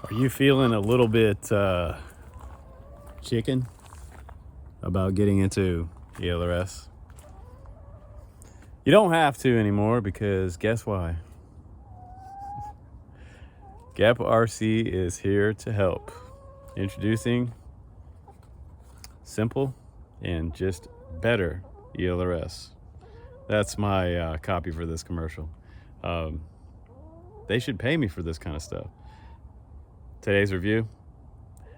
Are you feeling a little bit chicken about getting into ELRS? You don't have to anymore because guess why? Geprc is here to help. Introducing simple and just better ELRS. That's my copy for this commercial. They should pay me for this kind of stuff. Today's review,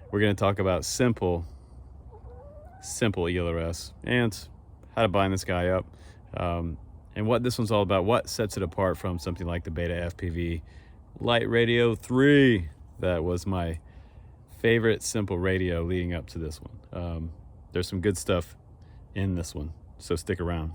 we're going to talk about simple ELRS and how to bind this guy up, and what this one's all about, what sets it apart from something like the Beta FPV Light Radio 3. That was my favorite simple radio leading up to this one. There's some good stuff in this one, so stick around.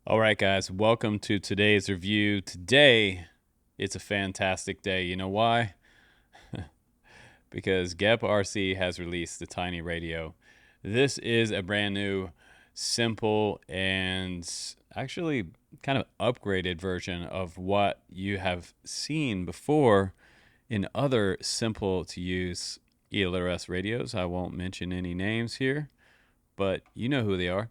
All right, guys, welcome to today's review. Today, it's a fantastic day. You know why? Because Geprc has released the TinyRadio. This is a brand new, simple, and actually kind of upgraded version of what you have seen before in other simple-to-use ELRS radios. I won't mention any names here, but you know who they are.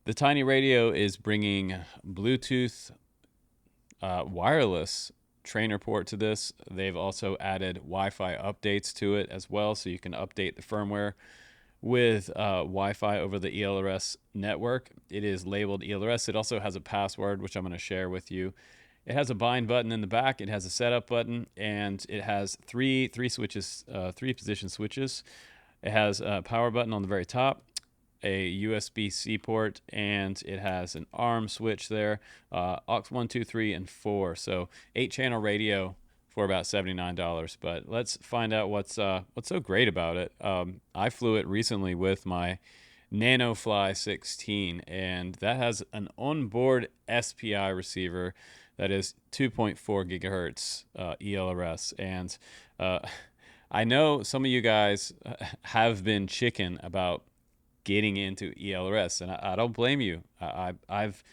The TinyRadio is bringing Bluetooth wireless trainer port to this. They've also added Wi-Fi updates to it as well, so you can update the firmware with Wi-Fi over the ELRS network. It is labeled ELRS. It also has a password, which I'm going to share with you. It has a bind button in the back. It has a setup button, and it has three switches, three position switches. It has a power button on the very top, a USB-C port, and it has an ARM switch there, aux 1, 2, 3, and 4. So 8-channel radio for about $79. But let's find out what's so great about it. I flew it recently with my NanoFly 16, and that has an onboard SPI receiver that is 2.4 gigahertz ELRS. And I know some of you guys have been chicken about getting into ELRS, and I don't blame you. I've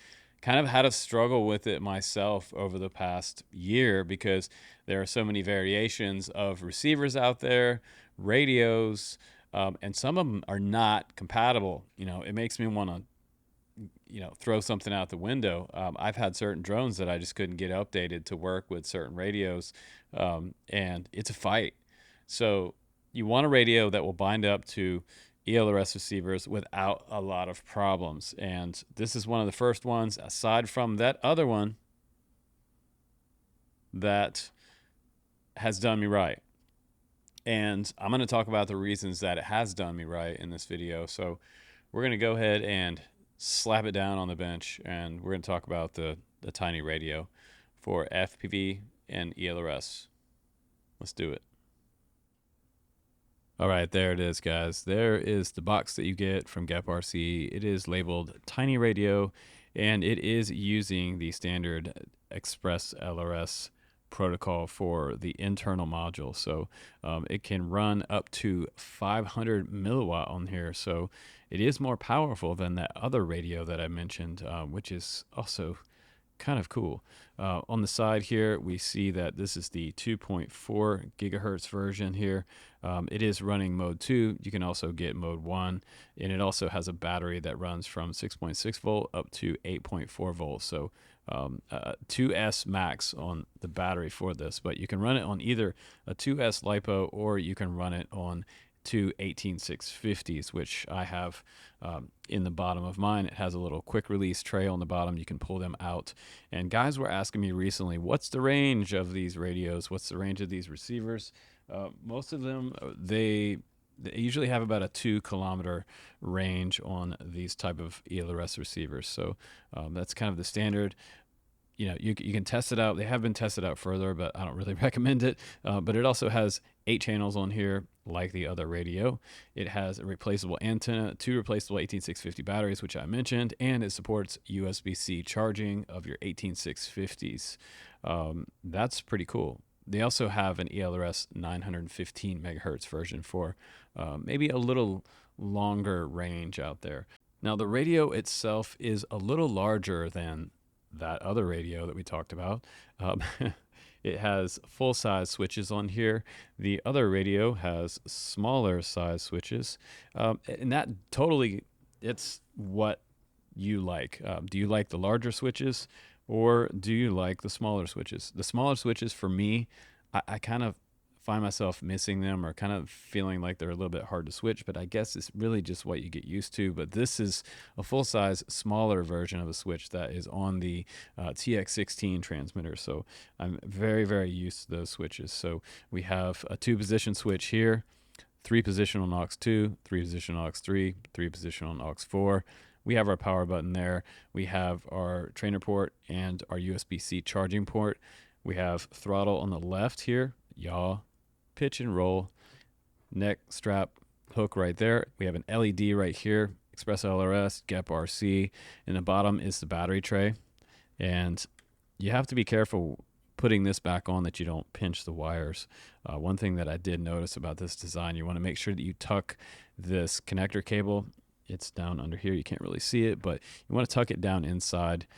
kind of had a struggle with it myself over the past year because there are so many variations of receivers out there, radios, and some of them are not compatible. You know, it makes me want to, throw something out the window. I've had certain drones that I just couldn't get updated to work with certain radios, and it's a fight. So you want a radio that will bind up to ELRS receivers without a lot of problems. And this is one of the first ones, aside from that other one, that has done me right. And I'm going to talk about the reasons that it has done me right in this video. So we're going to go ahead and slap it down on the bench, and we're going to talk about the TinyRadio for FPV and ELRS. Let's do it. All right, there it is, guys. There is the box that you get from Geprc. It is labeled TinyRadio, and it is using the standard Express LRS protocol for the internal module. So it can run up to 500 milliwatt on here. So it is more powerful than that other radio that I mentioned, which is also kind of cool. On the side here, we see that this is the 2.4 gigahertz version here. It is running mode 2. You can also get mode 1, and it also has a battery that runs from 6.6 volt up to 8.4 volts. So 2S max on the battery for this, but you can run it on either a 2S LiPo or you can run it on two 18650s, which I have in the bottom of mine. It has a little quick release tray on the bottom. You can pull them out. And guys were asking me recently, what's the range of these radios? What's the range of these receivers? Most of them, they usually have about a 2-kilometer range on these type of ELRS receivers. So that's kind of the standard. You can test it out. They have been tested out further, but I don't really recommend it. But it also has 8 channels on here, like the other radio. It has a replaceable antenna, 2 replaceable 18650 batteries, which I mentioned, and it supports USB-C charging of your 18650s. That's pretty cool. They also have an ELRS 915 megahertz version for maybe a little longer range out there. Now, the radio itself is a little larger than that other radio that we talked about. Um, it has full-size switches on here. The other radio has smaller size switches, and that totally, it's what you like. Do you like the larger switches, or do you like the smaller switches? The smaller switches, for me, I kind of find myself missing them, or kind of feeling like they're a little bit hard to switch, but I guess it's really just what you get used to. But this is a full-size, smaller version of a switch that is on the TX16 transmitter. So I'm very, very used to those switches. So we have a 2-position switch here, 3-position on aux 2, 3-position on aux 3, 3-position on aux 4. We have our power button there. We have our trainer port and our USB-C charging port. We have throttle on the left here, yaw, pitch and roll, neck strap hook right there. We have an LED right here, Express ELRS, Geprc, and the bottom is the battery tray. And you have to be careful putting this back on that you don't pinch the wires. One thing that I did notice about this design, you want to make sure that you tuck this connector cable. It's down under here. You can't really see it, but you want to tuck it down inside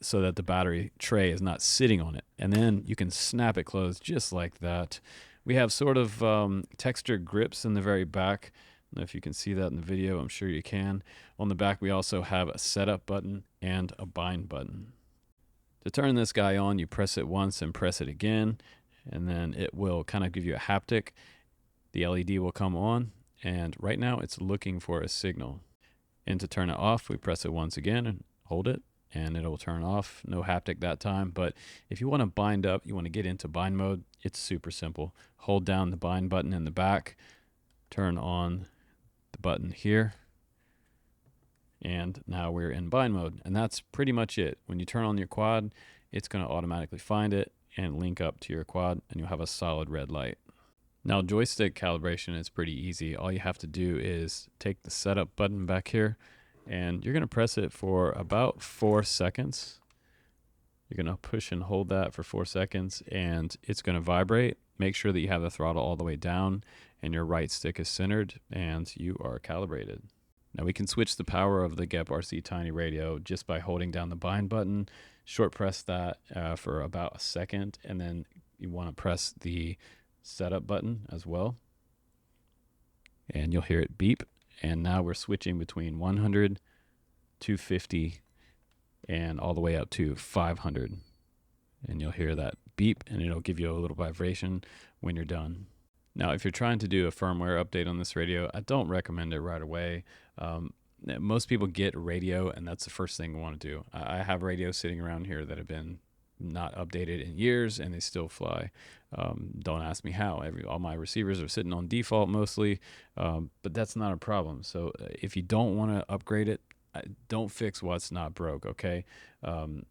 so that the battery tray is not sitting on it. And then you can snap it closed just like that. We have sort of textured grips in the very back. I don't know if you can see that in the video. I'm sure you can. On the back, we also have a setup button and a bind button. To turn this guy on, you press it once and press it again, and then it will kind of give you a haptic. The LED will come on, and right now it's looking for a signal. And to turn it off, we press it once again and hold it, and it'll turn off. No haptic that time, but if you want to bind up, you want to get into bind mode, it's super simple. Hold down the bind button in the back, turn on the button here, and now we're in bind mode. And that's pretty much it. When you turn on your quad, it's going to automatically find it and link up to your quad, and you'll have a solid red light. Now, joystick calibration is pretty easy. All you have to do is take the setup button back here, and you're going to press it for about 4 seconds. You're going to push and hold that for 4 seconds, and it's going to vibrate. Make sure that you have the throttle all the way down and your right stick is centered, and you are calibrated. Now we can switch the power of the Geprc TinyRadio just by holding down the bind button. Short press that for about a second, and then you want to press the setup button as well. And you'll hear it beep. And now we're switching between 100, 250, and all the way up to 500. And you'll hear that beep, and it'll give you a little vibration when you're done. Now, if you're trying to do a firmware update on this radio, I don't recommend it right away. Most people get a radio, and that's the first thing you want to do. I have radios sitting around here that have been not updated in years, and they still fly. Don't ask me how. All my receivers are sitting on default mostly, but that's not a problem. So if you don't want to upgrade it, don't fix what's not broke, okay?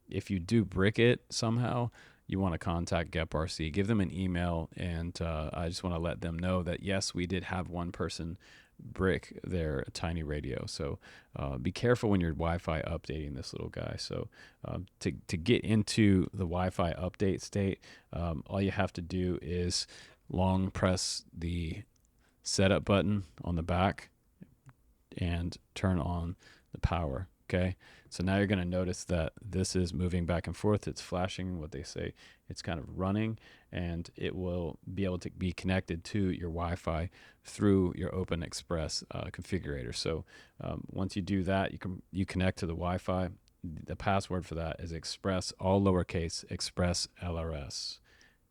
If you do brick it somehow, you want to contact Geprc. Give them an email, and I just want to let them know that, yes, we did have one person brick their TinyRadio. So be careful when you're Wi-Fi updating this little guy. So to get into the Wi-Fi update state, all you have to do is long press the setup button on the back and turn on the power. Okay, so now you're going to notice that this is moving back and forth. It's flashing, what they say, it's kind of running, and it will be able to be connected to your Wi-Fi through your Open Express configurator. So once you do that, you connect to the Wi-Fi. The password for that is Express, all lowercase, Express ELRS.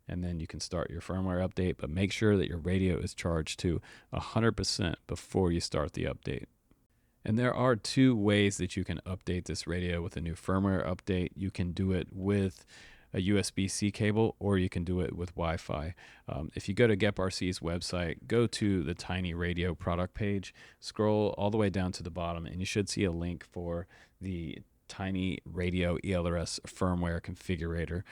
And then you can start your firmware update, but make sure that your radio is charged to 100% before you start the update. And there are two ways that you can update this radio with a new firmware update. You can do it with a USB-C cable, or you can do it with Wi-Fi. If you go to Geprc's website, go to the TinyRadio product page, scroll all the way down to the bottom, and you should see a link for the TinyRadio ELRS firmware configurator.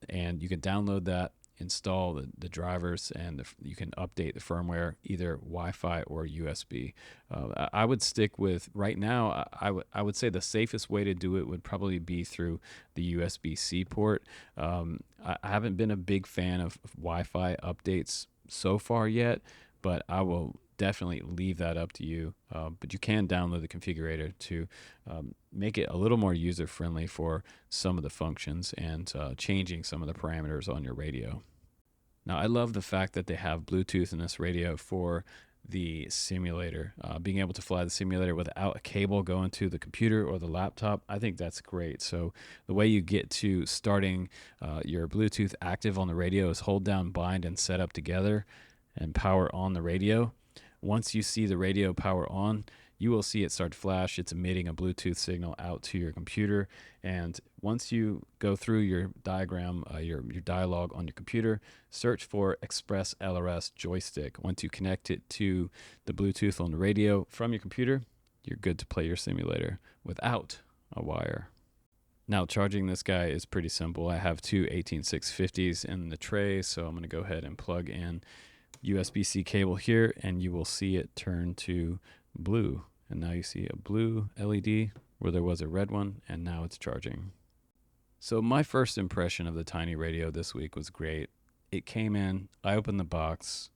And you can download that, install the drivers, and you can update the firmware either Wi-Fi or USB. I would stick with, right now, I would say the safest way to do it would probably be through the USB-C port. I haven't been a big fan of Wi-Fi updates so far yet, but I will definitely leave that up to you. But you can download the configurator to make it a little more user friendly for some of the functions and changing some of the parameters on your radio. Now, I love the fact that they have Bluetooth in this radio for the simulator. Being able to fly the simulator without a cable going to the computer or the laptop, I think that's great. So the way you get to starting your Bluetooth active on the radio is hold down bind and set up together and power on the radio. Once you see the radio power on, you will see it start to flash. It's emitting a Bluetooth signal out to your computer. And once you go through your diagram, your dialogue on your computer, search for Express ELRS joystick. Once you connect it to the Bluetooth on the radio from your computer, you're good to play your simulator without a wire. Now, charging this guy is pretty simple. I have two 18650s in the tray, so I'm going to go ahead and plug in USB-C cable here, and you will see it turn to blue. And now you see a blue LED where there was a red one, and now it's charging. So my first impression of the TinyRadio this week was great. It came in, I opened the box,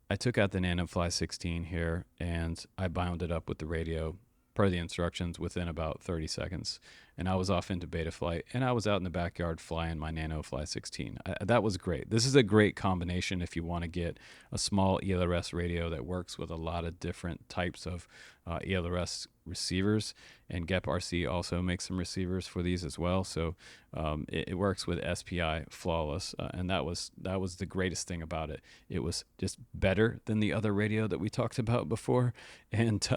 I took out the NanoFly 16 here, and I bound it up with the radio per the instructions within about 30 seconds. And I was off into beta flight, and I was out in the backyard flying my NanoFly 16. That was great. This is a great combination if you want to get a small ELRS radio that works with a lot of different types of ELRS receivers. And Geprc also makes some receivers for these as well. So it works with SPI flawless, and that was the greatest thing about it. It was just better than the other radio that we talked about before, and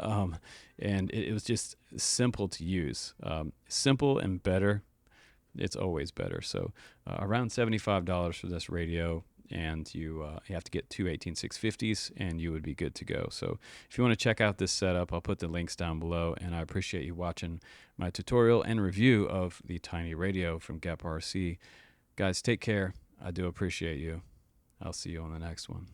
it was just simple to use. Simple and better. It's always better. So around $75 for this radio, and you have to get two 18650s, and you would be good to go. So if you want to check out this setup, I'll put the links down below, and I appreciate you watching my tutorial and review of the TinyRadio from Geprc. Guys, take care. I do appreciate you. I'll see you on the next one.